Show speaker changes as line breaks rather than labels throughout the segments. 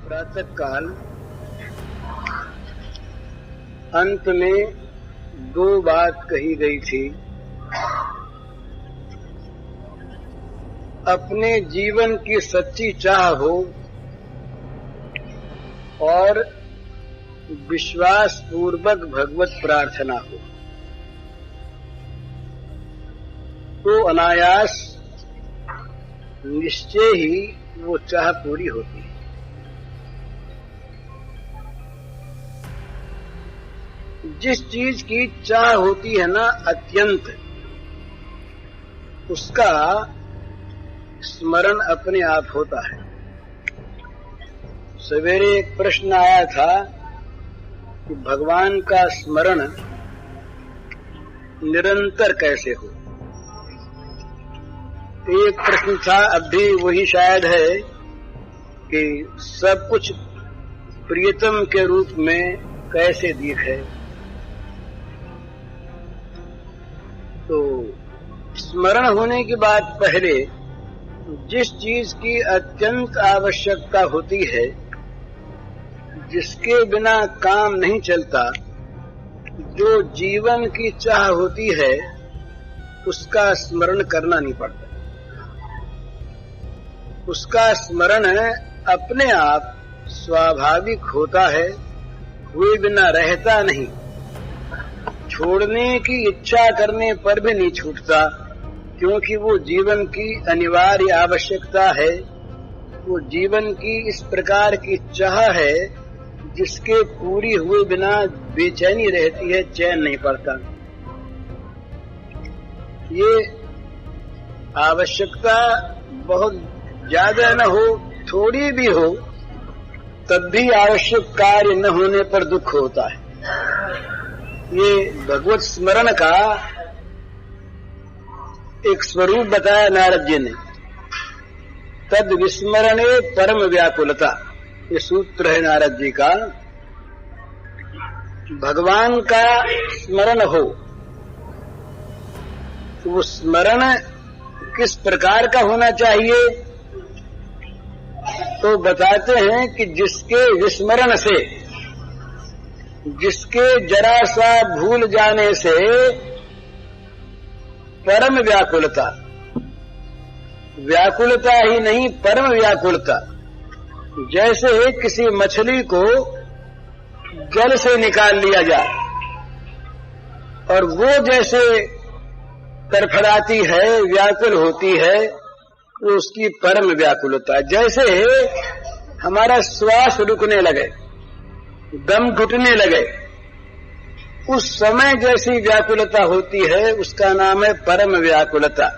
प्रातः काल अंत में दो बात कही गई थी। अपने जीवन की सच्ची चाह हो और विश्वास पूर्वक भगवत प्रार्थना हो तो अनायास निश्चय ही वो चाह पूरी होती है। जिस चीज की चाह होती है ना अत्यंत, उसका स्मरण अपने आप होता है। सवेरे एक प्रश्न आया था कि भगवान का स्मरण निरंतर कैसे हो। एक प्रश्न था, अब भी वही शायद है कि सब कुछ प्रियतम के रूप में कैसे दिखे। तो स्मरण होने की बात पहले जिस चीज की अत्यंत आवश्यकता होती है, जिसके बिना काम नहीं चलता, जो जीवन की चाह होती है, उसका स्मरण करना नहीं पड़ता। उसका स्मरण अपने आप स्वाभाविक होता है, हुए बिना रहता नहीं। छोड़ने की इच्छा करने पर भी नहीं छूटता, क्योंकि वो जीवन की अनिवार्य आवश्यकता है। वो जीवन की इस प्रकार की चाह है जिसके पूरी हुए बिना बेचैनी रहती है, चैन नहीं पड़ता। ये आवश्यकता बहुत ज्यादा न हो, थोड़ी भी हो, तब भी आवश्यक कार्य न होने पर दुख होता है। ये भगवत स्मरण का एक स्वरूप बताया नारद जी ने। तद विस्मरणे परम व्याकुलता, ये सूत्र है नारद जी का। भगवान का स्मरण हो तो वो स्मरण किस प्रकार का होना चाहिए, तो बताते हैं कि जिसके विस्मरण से, जिसके जरा सा भूल जाने से परम व्याकुलता, व्याकुलता ही नहीं परम व्याकुलता। जैसे किसी मछली को जल से निकाल लिया जाए और वो जैसे तड़फड़ाती है, व्याकुल होती है, वो उसकी परम व्याकुलता। जैसे हमारा श्वास रुकने लगे, दम घुटने लगे, उस समय जैसी व्याकुलता होती है, उसका नाम है परम व्याकुलता।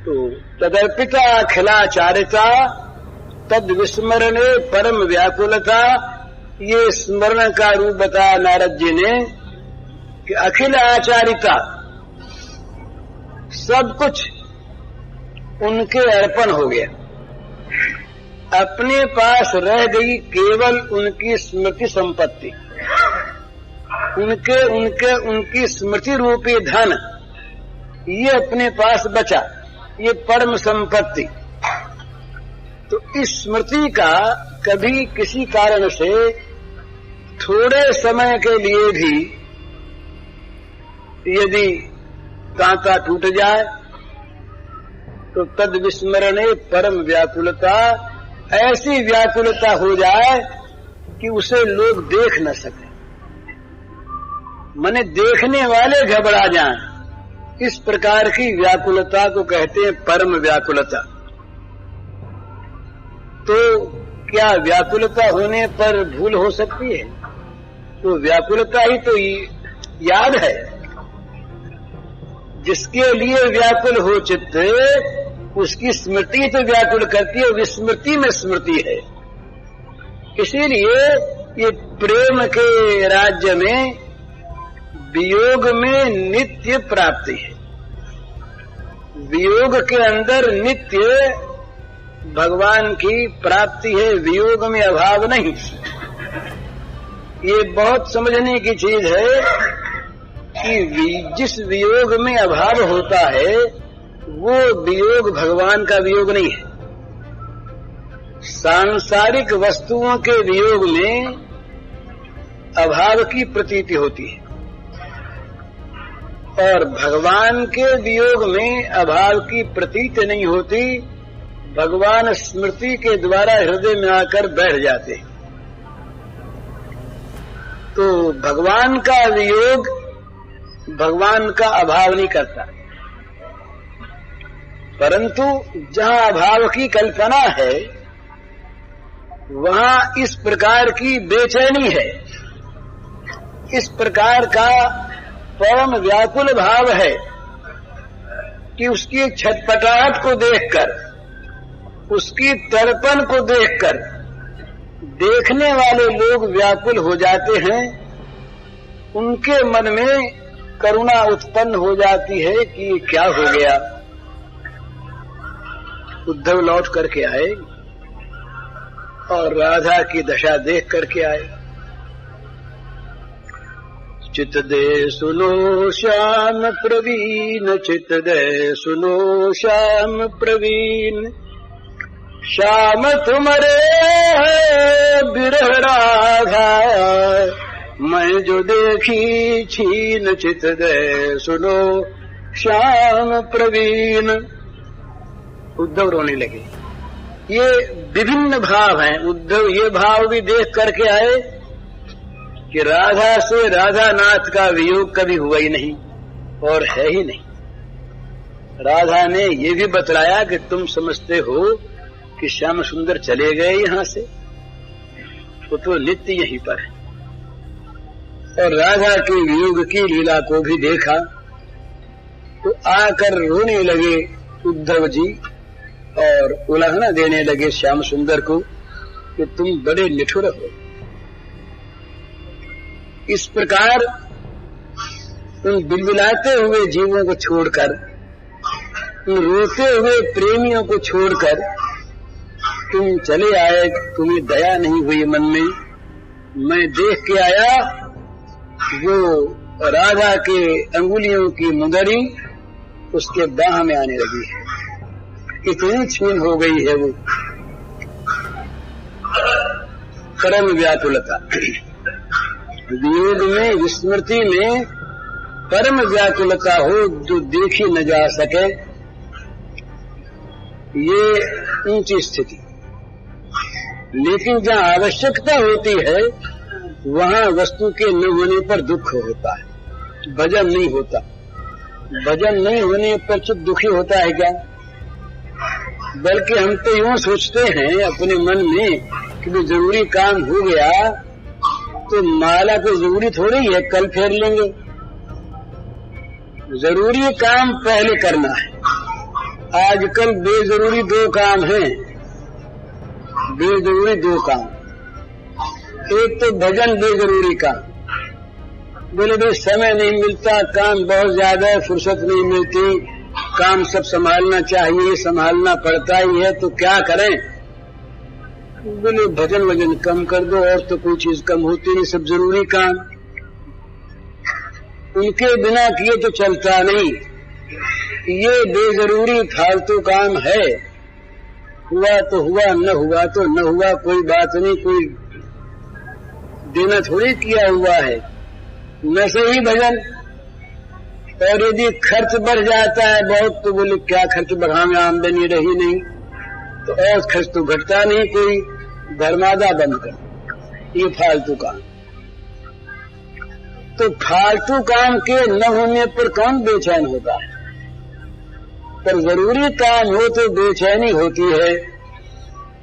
तो तदर्पिता अखिलाचारिता तद विस्मरणे परम व्याकुलता, ये स्मरण का रूप बताया नारद जी ने कि अखिल आचारिता, सब कुछ उनके अर्पण हो गया। अपने पास रह गई केवल उनकी स्मृति संपत्ति, उनकी स्मृति रूपी धन, ये अपने पास बचा, ये परम संपत्ति। तो इस स्मृति का कभी किसी कारण से थोड़े समय के लिए भी यदि तांता टूट जाए तो तद विस्मरणे परम व्याकुलता, ऐसी व्याकुलता हो जाए कि उसे लोग देख न सके, माने देखने वाले घबरा जाएं। इस प्रकार की व्याकुलता को कहते हैं परम व्याकुलता। तो क्या व्याकुलता होने पर भूल हो सकती है? तो व्याकुलता ही तो याद है। जिसके लिए व्याकुल हो चित्त, उसकी स्मृति तो व्याकुल करती है, विस्मृति में स्मृति है। इसीलिए ये प्रेम के राज्य में वियोग में नित्य प्राप्ति है। वियोग के अंदर नित्य भगवान की प्राप्ति है, वियोग में अभाव नहीं। ये बहुत समझने की चीज है कि जिस वियोग में अभाव होता है वो वियोग भगवान का वियोग नहीं है। सांसारिक वस्तुओं के वियोग में अभाव की प्रतीति होती है और भगवान के वियोग में अभाव की प्रतीति नहीं होती। भगवान स्मृति के द्वारा हृदय में आकर बैठ जाते हैं। तो भगवान का वियोग भगवान का अभाव नहीं करता, परंतु जहां अभाव की कल्पना है वहां इस प्रकार की बेचैनी है, इस प्रकार का परम व्याकुल भाव है कि उसकी छटपटाहट को देखकर, उसकी तड़पन को देखकर देखने वाले लोग व्याकुल हो जाते हैं। उनके मन में करुणा उत्पन्न हो जाती है कि ये क्या हो गया। उद्धव लौट करके आए और राधा की दशा देख करके आए। चित दे सुनो श्याम प्रवीण, चित दे सुनो श्याम प्रवीण, श्याम तुम्हारे है बिरह राधा, मैं जो देखी छीन, चित दे सुनो श्याम प्रवीण। उद्धव रोने लगे। ये विभिन्न भाव हैं। उद्धव ये भाव भी देख करके आए कि राधा से राधानाथ का वियोग कभी हुआ ही नहीं और है ही नहीं। राधा ने ये भी बतलाया कि तुम समझते हो कि श्याम सुंदर चले गए यहां से, वो तो नित्य यहीं पर है। और राधा के वियोग की लीला को भी देखा तो आकर रोने लगे उद्धव जी और उलाहना देने लगे श्याम सुंदर को कि तुम बड़े निठुर हो। इस प्रकार उन बिलबिलाते हुए जीवों को छोड़कर, उन रोते हुए प्रेमियों को छोड़कर तुम चले आए। तुम्हें दया नहीं हुई मन में। मैं देख के आया वो राधा के अंगुलियों की मुंदरी उसके बाह में आने लगी है, इतनी छीन हो गई है वो परम व्याकुलता। वियोग में, विस्मृति में परम व्याकुलता हो जो देखी न जा सके, ये ऊंची स्थिति। लेकिन जहां आवश्यकता होती है वहां वस्तु के न होने पर दुख होता है, भजन नहीं होता। भजन नहीं होने पर चित्त दुखी होता है क्या? बल्कि हम तो यूं सोचते हैं अपने मन में कि भी जरूरी काम हो गया तो माला को जरूरी थोड़ी है कल फेर लेंगे। जरूरी काम पहले करना है। आजकल बेजरूरी दो काम हैं, बेजरूरी दो काम। एक तो भजन बेजरूरी काम, बोले भाई समय नहीं मिलता, काम बहुत ज्यादा है, फुर्सत नहीं मिलती, काम सब संभालना चाहिए, संभालना पड़ता ही है, तो क्या करें? बोले भजन वजन कम कर दो, और तो कोई चीज कम होती नहीं, सब जरूरी काम। उनके बिना किए तो चलता नहीं। ये बेजरूरी फालतू काम है। हुआ तो हुआ, न हुआ तो न हुआ, कोई बात नहीं, कोई देना थोड़ी किया हुआ है। न सही भजन। और यदि खर्च बढ़ जाता है बहुत तो बोले क्या खर्च बढ़ाने, आमदनी रही नहीं तो और खर्च तो घटता नहीं, कोई धर्मादा बंद कर। ये फालतू काम। तो फालतू काम के न होने पर कौन बेचैन होता है? पर जरूरी काम हो तो बेचैनी होती है।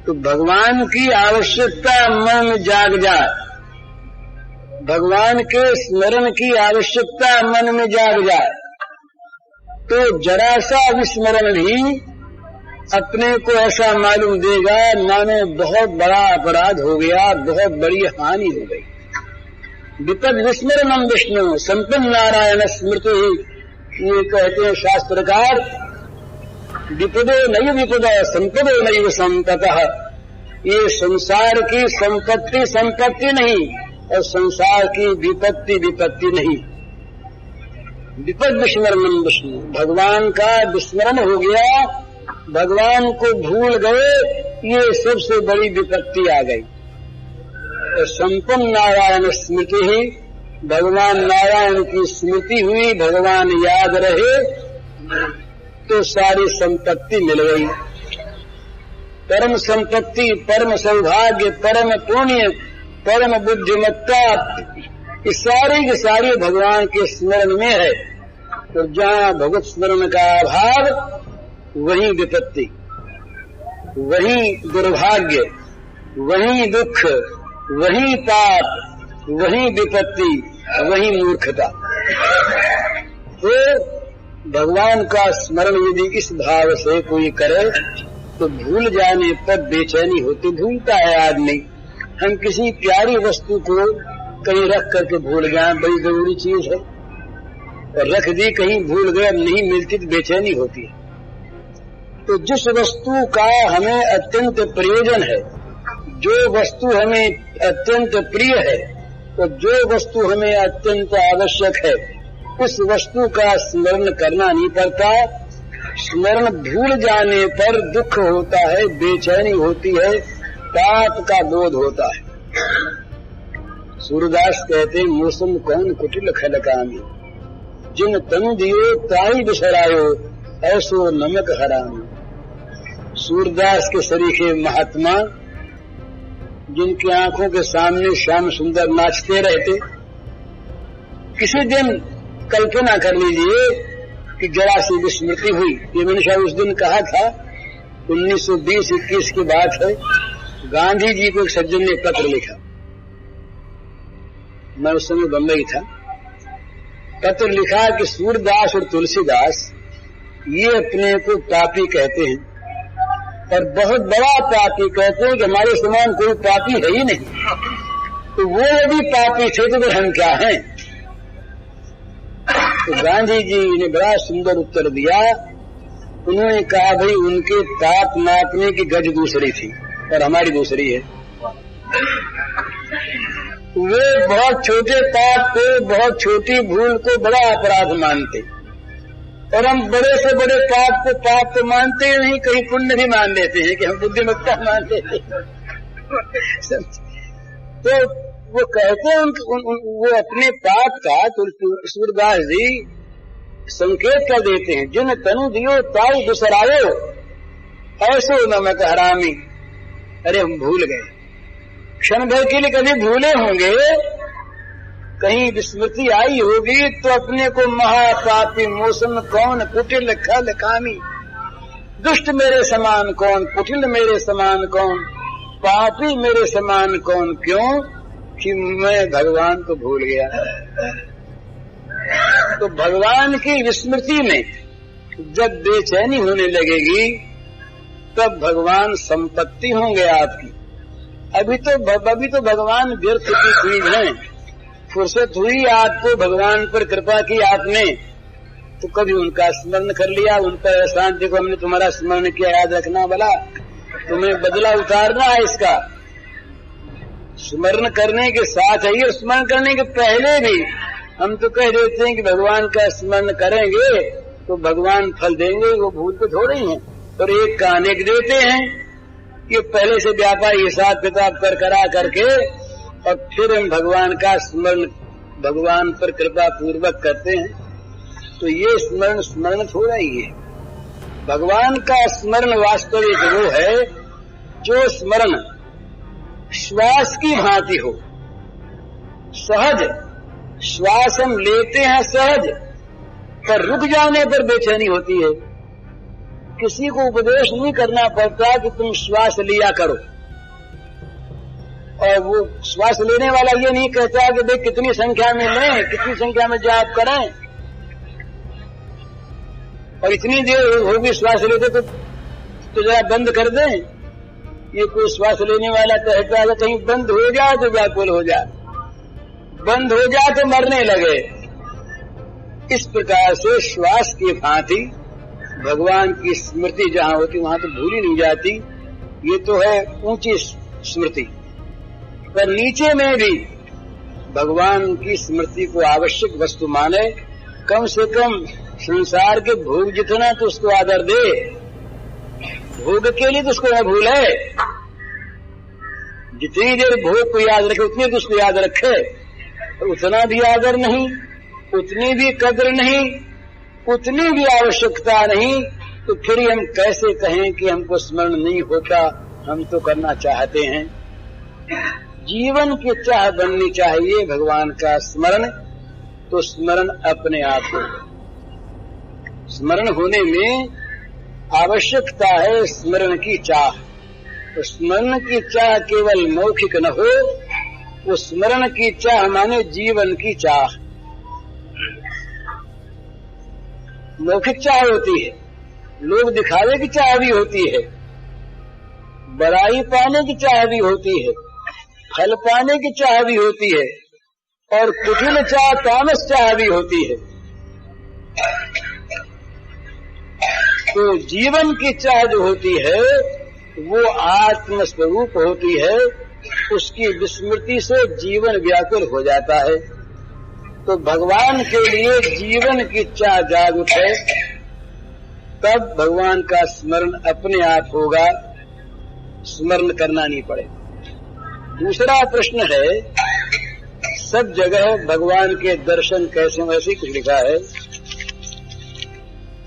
तो भगवान की आवश्यकता मन में जाग जाए, भगवान के स्मरण की आवश्यकता मन में जाग जाए तो जरा सा विस्मरण भी अपने को ऐसा मालूम देगा माने बहुत बड़ा अपराध हो गया, बहुत बड़ी हानि हो गई। विपद विस्मरणम विष्णु संपन्न नारायण स्मृति। ये कहते हैं शास्त्रकार, विपदो नैव विपद संपदो नैव संपतः। ये संसार की संपत्ति संपत्ति नहीं और संसार की विपत्ति विपत्ति नहीं। विपद विस्मरणम विष्णु, भगवान का विस्मरण हो गया, भगवान को भूल गए, ये सबसे बड़ी विपत्ति आ गई। तो संपन्न नारायण स्मृति ही, भगवान नारायण की स्मृति हुई, भगवान याद रहे तो सारी संपत्ति मिल गई। परम संपत्ति, परम सौभाग्य, परम पुण्य, परम बुद्धिमत्ता, ये सारी की सारी भगवान के स्मरण में है। तो जहाँ भगवत स्मरण का अभाव वहीं विपत्ति, वहीं दुर्भाग्य, वहीं दुख, वहीं पाप, वहीं विपत्ति, वहीं मूर्खता। तो भगवान का स्मरण यदि इस भाव से कोई करे तो भूल जाने पर बेचैनी होती, भूलता है आदमी। हम किसी प्यारी वस्तु को कहीं रख करके भूल गए, बड़ी जरूरी चीज है, और रख दी कहीं भूल गए, नहीं मिलती तो बेचैनी होती है। तो जिस वस्तु का हमें अत्यंत प्रयोजन है, जो वस्तु हमें अत्यंत प्रिय है, तो जो वस्तु हमें अत्यंत आवश्यक है, उस वस्तु का स्मरण करना नहीं पड़ता। स्मरण भूल जाने पर दुख होता है, बेचैनी होती है, पाप का बोध होता है। सूरदास कहते हैं, मौसम कौन कुटिल खलकामी, जिन तनु दियो ताई बिसरायो, ऐसो नमक हरामी। सूरदास के सरीखे महात्मा, जिनकी आंखों के सामने श्याम सुंदर नाचते रहते, किसी दिन कल्पना कर लीजिए कि जरा सी विस्मृति हुई। ये मैंने शायद उस दिन कहा था, 1920-21 की बात है। गांधी जी को एक सज्जन ने पत्र लिखा, मैं उस समय बंबई था। पत्र लिखा कि सूरदास और तुलसीदास ये अपने को पापी कहते हैं, और बहुत बड़ा पापी कहते हैं कि हमारे समान कोई पापी है ही नहीं। तो वो यदि पापी थे तो फिर हम क्या हैं? तो गांधी जी ने बड़ा सुंदर उत्तर दिया। उन्होंने कहा, भाई उनके पाप नापने की गज दूसरी थी और हमारी दूसरी है। वे बहुत छोटे पाप को, बहुत छोटी भूल को बड़ा अपराध मानते, और हम बड़े से बड़े पाप को पाप तो मानते ही नहीं, कहीं पुण्य भी मान लेते हैं कि हम बुद्धिमत्ता मान लेते हैं। तो वो कहते हैं वो अपने पाप का तो सूरदास जी संकेत कर देते हैं, जिन तनु दियो ताई बिसरायो, ऐसो नमक हरामी। अरे हम भूल गए, क्षण भर के लिए कभी भूले होंगे, कहीं विस्मृति आई होगी तो अपने को महापापी, मौसम कौन कुटिल खल कामी, दुष्ट मेरे समान कौन, कुटिल मेरे समान कौन, पापी मेरे समान कौन, क्यों कि मैं भगवान को भूल गया। तो भगवान की विस्मृति में जब बेचैनी होने लगेगी तब भगवान संपत्ति होंगे आपकी। अभी तो भगवान व्यर्थ की चीज है। फुर्सत हुई आपको, भगवान पर कृपा की आपने, तो कभी उनका स्मरण कर लिया, उन पर एहसान देखो हमने तुम्हारा स्मरण किया, याद रखना भला, तुम्हें बदला उतारना है इसका। स्मरण करने के साथ ही और स्मरण करने के पहले भी हम तो कह देते हैं कि भगवान का स्मरण करेंगे तो भगवान फल देंगे, वो भूल तो थोड़ी है। और एक का अनेक देते हैं कि पहले से व्यापार हिसाब किताब करा करके और फिर हम भगवान का स्मरण भगवान पर कृपा पूर्वक करते हैं। तो ये स्मरण थोड़ा ही है। भगवान का स्मरण वास्तविक वो है जो स्मरण श्वास की भांति हो, सहज। श्वास हम लेते हैं सहज, पर रुक जाने पर बेचैनी होती है। किसी को उपदेश नहीं करना पड़ता कि तुम श्वास लिया करो, और वो श्वास लेने वाला ये नहीं कहता कि भाई कितनी संख्या में लें, कितनी संख्या में जाप करें, और इतनी देर होगी श्वास लेते तो जरा बंद कर दें। ये कोई श्वास लेने वाला कहता है कहीं बंद हो जाए तो व्याकुल हो जाए, बंद हो जाए तो मरने लगे। इस प्रकार से श्वास की भांति भगवान की स्मृति जहाँ होती वहां तो भूली नहीं जाती। ये तो है ऊंची स्मृति, पर नीचे में भी भगवान की स्मृति को आवश्यक वस्तु माने। कम से कम संसार के भोग जितना तो उसको आदर दे, भोग के लिए तो उसको न भूल है, जितनी देर भोग को याद रखे उतनी देर उसको याद रखे, उतना भी आदर नहीं, उतनी भी कद्र नहीं, उतनी भी आवश्यकता नहीं, तो फिर हम कैसे कहें कि हमको स्मरण नहीं होता, हम तो करना चाहते हैं। जीवन की चाह बननी चाहिए भगवान का स्मरण, तो स्मरण अपने आप होगा। स्मरण होने में आवश्यकता है स्मरण की चाह। तो स्मरण की चाह केवल मौखिक न हो, वो स्मरण की चाह माने जीवन की चाह। मौखिक चाह होती है, लोग दिखावे की चाह भी होती है, बड़ाई पाने की चाह भी होती है, फल पाने की चाह भी होती है, और कुटिल चाह तामस चाह भी होती है। तो जीवन की चाह जो होती है वो आत्म स्वरूप होती है, उसकी विस्मृति से जीवन व्याकुल हो जाता है। तो भगवान के लिए जीवन की चाह जागृत है, तब भगवान का स्मरण अपने आप होगा, स्मरण करना नहीं पड़ेगा। दूसरा प्रश्न है, सब जगह भगवान के दर्शन कैसे, वैसे ही कुछ लिखा है,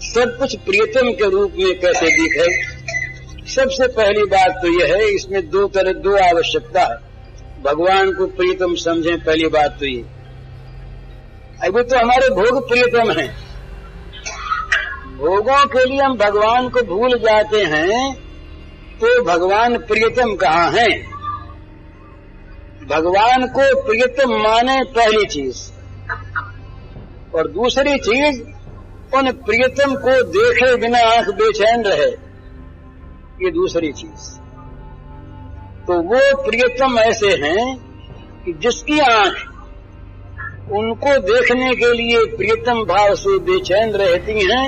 सब कुछ प्रियतम के रूप में कैसे दिखे। सबसे पहली बात तो यह है, इसमें दो आवश्यकता है, भगवान को प्रियतम समझें। पहली बात तो ये, अभी तो हमारे भोग प्रियतम हैं, भोगों के लिए हम भगवान को भूल जाते हैं, तो भगवान प्रियतम कहाँ हैं? भगवान को प्रियतम माने पहली चीज, और दूसरी चीज उन प्रियतम को देखे बिना आंख बेचैन रहे, ये दूसरी चीज। तो वो प्रियतम ऐसे हैं कि जिसकी आंख उनको देखने के लिए प्रियतम भाव से बेचैन रहती हैं,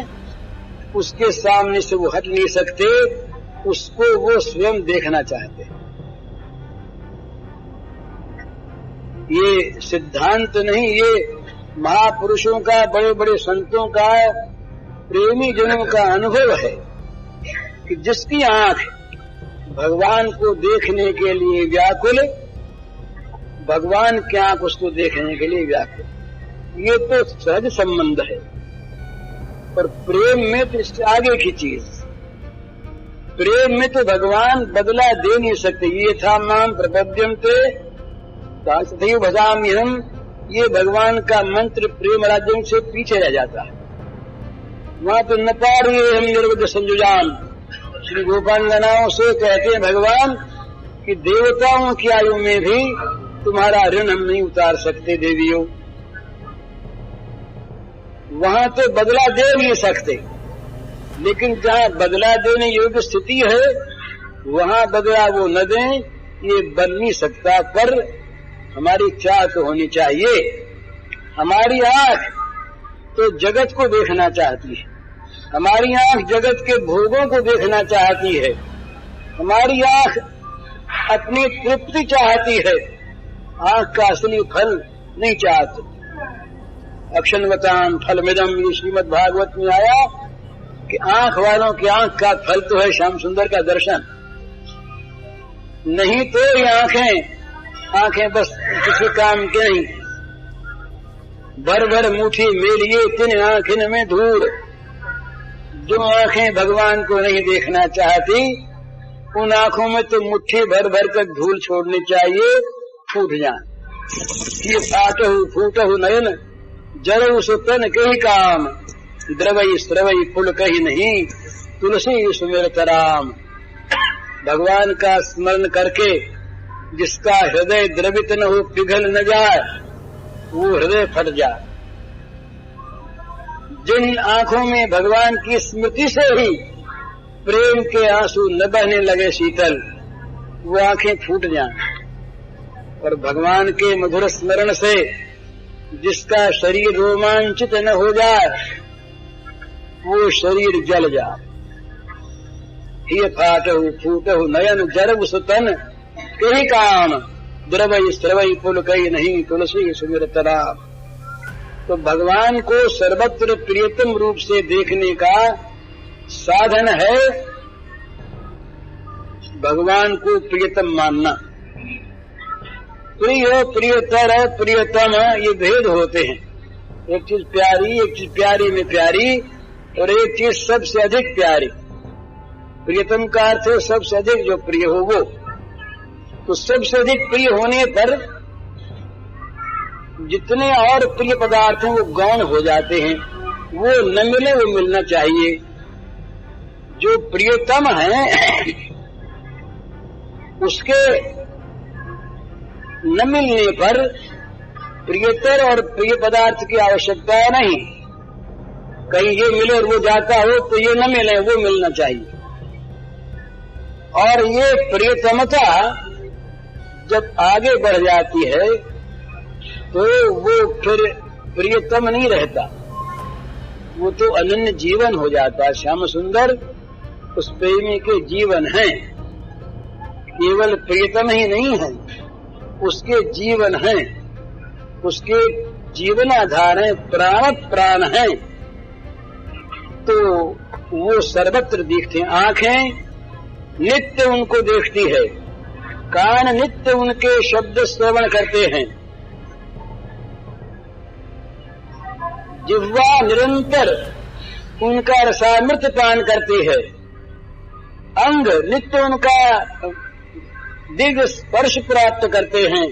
उसके सामने से वो हट नहीं सकते, उसको वो स्वयं देखना चाहते हैं। ये सिद्धांत नहीं, ये महापुरुषों का, बड़े बड़े संतों का, प्रेमी जनों का अनुभव है कि जिसकी आंख भगवान को देखने के लिए व्याकुल, भगवान की आंख उसको देखने के लिए व्याकुल। ये तो सहज संबंध है, पर प्रेम में तो इससे आगे की चीज। प्रेम में तो भगवान बदला दे नहीं सकते। ये था माम प्रपद्यन्ते दासदैव भजाम्यहम्, ये भगवान का मंत्र प्रेम राज्यों से पीछे रह जाता है। वहां तो न पारिये हम निर्वध संजुजान, श्री गोपांगनाओं से कहते हैं भगवान कि देवताओं की आयु में भी तुम्हारा ऋण हम नहीं उतार सकते देवियों। वहां तो बदला दे नहीं सकते, लेकिन जहां बदला देने योग्य स्थिति है वहां बदला वो न दें, ये बन नहीं सकता। पर हमारी चाह तो होनी चाहिए। हमारी आंख तो जगत को देखना चाहती है, हमारी आंख जगत के भोगों को देखना चाहती है, हमारी आंख अपनी तृप्ति चाहती है, आंख का असली फल नहीं चाहती। अक्षन्वताम फलमिदम, ये श्रीमद् भागवत में आया कि आंख वालों की आंख का फल तो है श्याम सुंदर का दर्शन। नहीं तो ये आंखें बस किसी काम के नहीं। भर भर मुट्ठी मेलिए तिन आंखिन में धूल। जो आंखें भगवान को नहीं देखना चाहती, उन आंखों में तो मुट्ठी भर भर कर धूल छोड़नी चाहिए, फूट जाए। ये फाटहु फूटहु नयन जरऊ सुतन कही काम, द्रवई स्रवई फुल कही नहीं, तुलसी सुमिरत राम। भगवान का स्मरण करके जिसका हृदय द्रवित न हो, पिघल न जाए, वो हृदय फट जाए। जिन आंखों में भगवान की स्मृति से ही प्रेम के आंसू न बहने लगे शीतल, वो आंखें फूट जाएं। और भगवान के मधुर स्मरण से जिसका शरीर रोमांचित न हो जाए, वो शरीर जल जाए। ये फाटहु फूटहु नयन जरऊ सुतन कही काम, द्रवई स्रवई पुल कही नहीं, तुलसी सुमिरत राम। तो भगवान को सर्वत्र प्रियतम रूप से देखने का साधन है भगवान को प्रियतम मानना। प्रिय, प्रियतर, प्रियतम ये भेद होते हैं। एक चीज प्यारी, एक चीज प्यारी में प्यारी, और एक चीज सबसे अधिक प्यारी। प्रियतम का अर्थ है सबसे अधिक जो प्रिय हो वो। तो सबसे अधिक प्रिय होने पर जितने और प्रिय पदार्थ हैं वो गौण हो जाते हैं, वो न मिले वो मिलना चाहिए। जो प्रियतम है उसके न मिलने पर प्रियतर और प्रिय पदार्थ की आवश्यकता नहीं। कहीं ये मिले और वो जाता हो तो ये न मिले, वो मिलना चाहिए। और ये प्रियतमता जब आगे बढ़ जाती है तो वो फिर प्रियतम नहीं रहता, वो तो अनन्य जीवन हो जाता है। श्याम सुंदर उस प्रेमी के जीवन हैं, केवल प्रियतम ही नहीं है, उसके जीवन हैं, उसके जीवन आधार है, प्राण प्राण है। तो वो सर्वत्र दिखते हैं। आंखें नित्य उनको देखती है, कान नित्य उनके शब्द श्रवण करते हैं, जिह्वा निरंतर उनका रसामृत पान करती है, अंग नित्य उनका दिव्य स्पर्श प्राप्त करते हैं,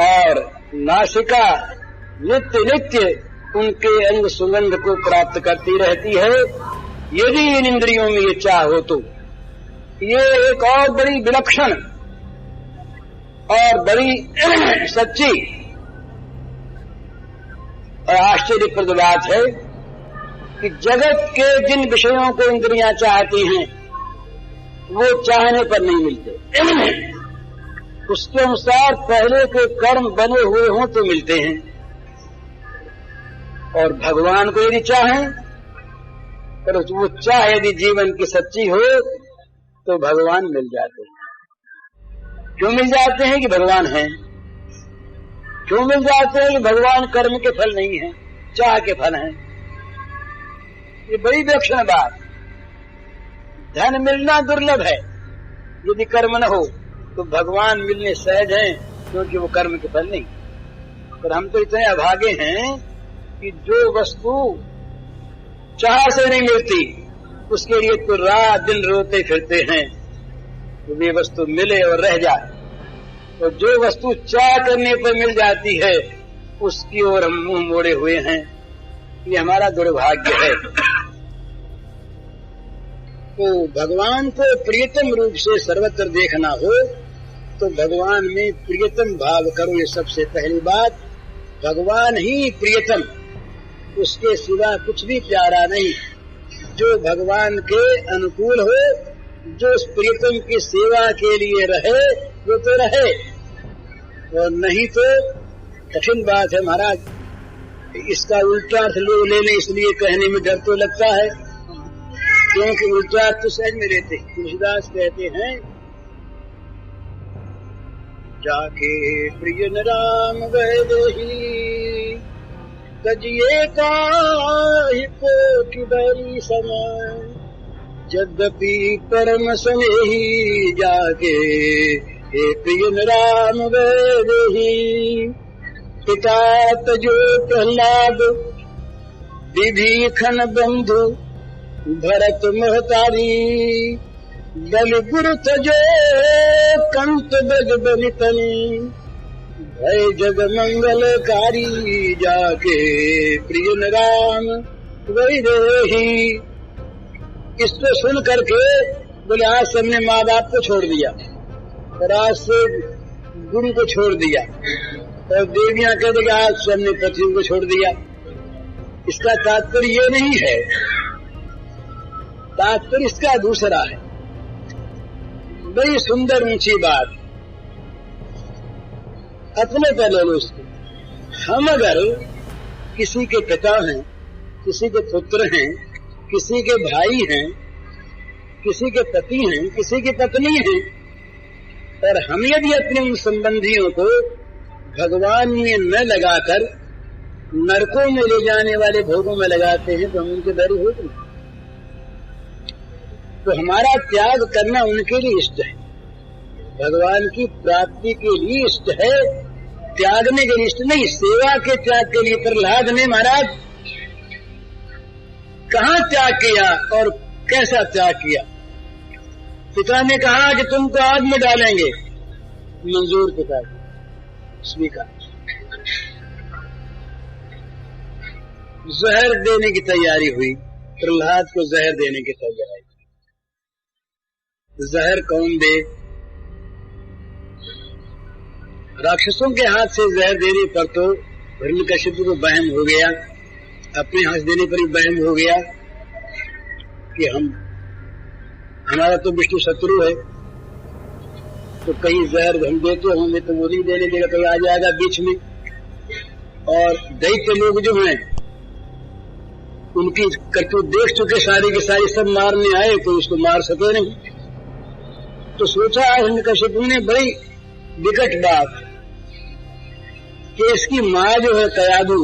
और नासिका नित्य नित्य उनके अंग सुगंध को प्राप्त करती रहती है। यदि इन इंद्रियों में ये चाह हो तो ये एक और बड़ी विलक्षण और बड़ी सच्ची और आश्चर्यप्रद बात है कि जगत के जिन विषयों को इंद्रियां चाहती हैं वो चाहने पर नहीं मिलते। उसके अनुसार पहले के कर्म बने हुए हों तो मिलते हैं। और भगवान को यदि चाहें, पर वो चाह यदि जीवन की सच्ची हो तो भगवान मिल जाते हैं। क्यों मिल जाते हैं? कि भगवान हैं। क्यों मिल जाते हैं? कि भगवान कर्म के फल नहीं है, चाह के फल हैं। ये बड़ी विलक्षण बात। धन मिलना दुर्लभ है, यदि कर्म न हो तो भगवान मिलने सहज हैं, क्योंकि वो कर्म के फल नहीं। पर हम तो इतने अभागे हैं कि जो वस्तु चाह से नहीं मिलती उसके लिए तो रात दिन रोते फिरते हैं तो वे वस्तु मिले और रह जाए, और जो वस्तु चाह करने पर मिल जाती है उसकी ओर हम मुंह मोड़े हुए हैं। ये हमारा दुर्भाग्य है। तो भगवान को प्रियतम रूप से सर्वत्र देखना हो तो भगवान में प्रियतम भाव करो। ये सबसे पहली बात। भगवान ही प्रियतम, उसके सिवा कुछ भी प्यारा नहीं। जो भगवान के अनुकूल हो, जो उस प्रियतम की सेवा के लिए रहे वो तो रहे, और नहीं तो कठिन बात है महाराज। इसका उल्टा अर्थ लोग ले लें, इसलिए कहने में डर तो लगता है, क्योंकि उल्टा अर्थ तो सहज में लेते। तुलसीदास कहते हैं, जाके प्रिय न राम वैदेही तजिए काहि कोटि बैरी समय, यद्यपि परम स्नेही जाके हे प्रिय न राम वैदेही। पिता तजो प्रहलाद विभीषण बंधु भरत महतारी, बल गुरु तजो कंत ब्रज बनितनी, भय जग मंगलकारी जाके प्रिय न राम वैदेही। इसको सुन करके बोले आज सबने माँ बाप को छोड़ दिया और आज से गुरु को छोड़ दिया, और देवियां कहते कि आज सबने पतियों को छोड़ दिया। इसका तात्पर्य ये नहीं है, तात्पर्य इसका दूसरा है। बड़ी सुंदर ऊंची बात, अपने पर ले लो इसको। हम अगर किसी के पिता हैं, किसी के पुत्र हैं, किसी के भाई हैं, किसी के पति हैं, किसी की पत्नी हैं, और हम यदि अपने उन संबंधियों को भगवान में न लगाकर नरकों में ले जाने वाले भोगों में लगाते हैं तो हम उनके बैरी हो गए। तो हमारा त्याग करना उनके लिए इष्ट है, भगवान की प्राप्ति के लिए इष्ट है, त्यागने के लिए इष्ट नहीं, सेवा के त्याग के लिए। प्रहलाद ने महाराज कहाँ त्याग किया और कैसा त्याग किया? पिता ने कहा कि तुमको आग में डालेंगे, मंजूर पिता स्वीकार। जहर देने की तैयारी हुई, प्रहलाद को जहर देने की तैयारी। जहर कौन दे? राक्षसों के हाथ से जहर देने पर तो हिरण्यकशिप को वहम हो गया, अपने हाथ देने पर ही वहम हो गया कि हमारा तो विष्णु शत्रु है, तो कहीं जहर हम देते होंगे तो वो नहीं देने देगा, कहीं आ जाएगा बीच में। और दैत्य लोग जो हैं उनकी करतूत देख चुके, सारी की सारी सब मारने आए, कोई उसको मार सके नहीं। तो सोचा हिरण्यकशिप ने बड़ी विकट बात कि इसकी माँ जो है कयादू,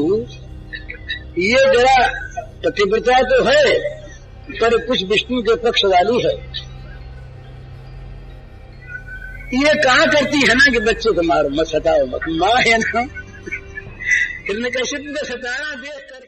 ये जरा पतिव्रता तो है पर कुछ विष्णु के पक्ष वाली है, ये कहा करती है ना कि बच्चे को मारो मत, सताओ मत, माँ है ना। हिरण्यकशिप को सताना देख